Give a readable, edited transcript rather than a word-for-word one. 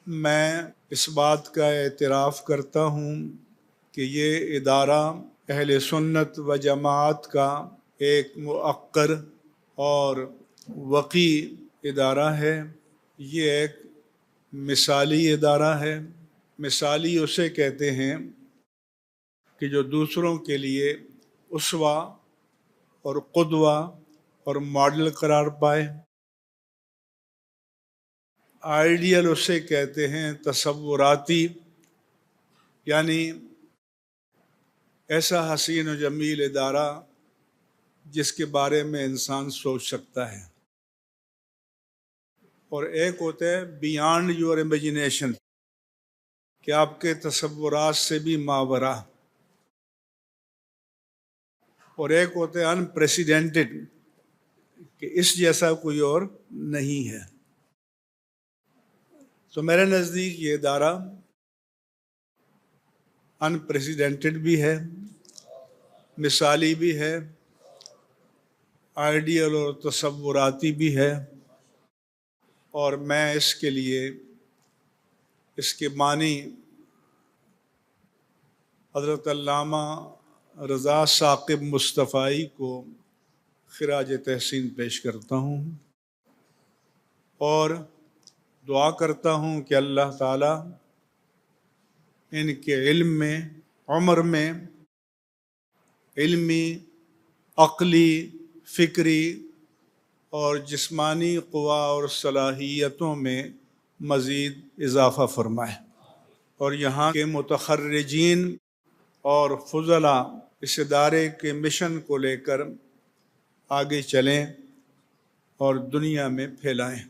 میں اس بات کا اعتراف کرتا ہوں کہ یہ ادارہ اہل سنت و جماعت کا ایک مؤقر اور وقی ادارہ ہے۔ یہ ایک مثالی ادارہ ہے۔ مثالی اسے کہتے ہیں کہ جو دوسروں کے لیے اسوہ اور قدوہ اور ماڈل قرار پائے۔ آئیڈیل اسے کہتے ہیں تصوراتی، یعنی ایسا حسین و جمیل ادارہ جس کے بارے میں انسان سوچ سکتا ہے۔ اور ایک ہوتا ہے بیانڈ یور امیجنیشن، کہ آپ کے تصورات سے بھی ماوراء۔ اور ایک ہوتا ہے انپریسیڈنٹڈ، کہ اس جیسا کوئی اور نہیں ہے۔ تو میرے نزدیک یہ ادارہ انپریسیڈنٹڈ بھی ہے، مثالی بھی ہے، آئیڈیل اور تصوراتی بھی ہے، اور میں اس کے لیے اس کے بانی حضرت علامہ رضا ثاقب مصطفائی کو خراج تحسین پیش کرتا ہوں، اور دعا کرتا ہوں کہ اللہ تعالی ان کے علم میں، عمر میں، علمی، عقلی، فکری اور جسمانی قوا اور صلاحیتوں میں مزید اضافہ فرمائے، اور یہاں کے متخرجین اور فضلاء اس ادارے کے مشن کو لے کر آگے چلیں اور دنیا میں پھیلائیں۔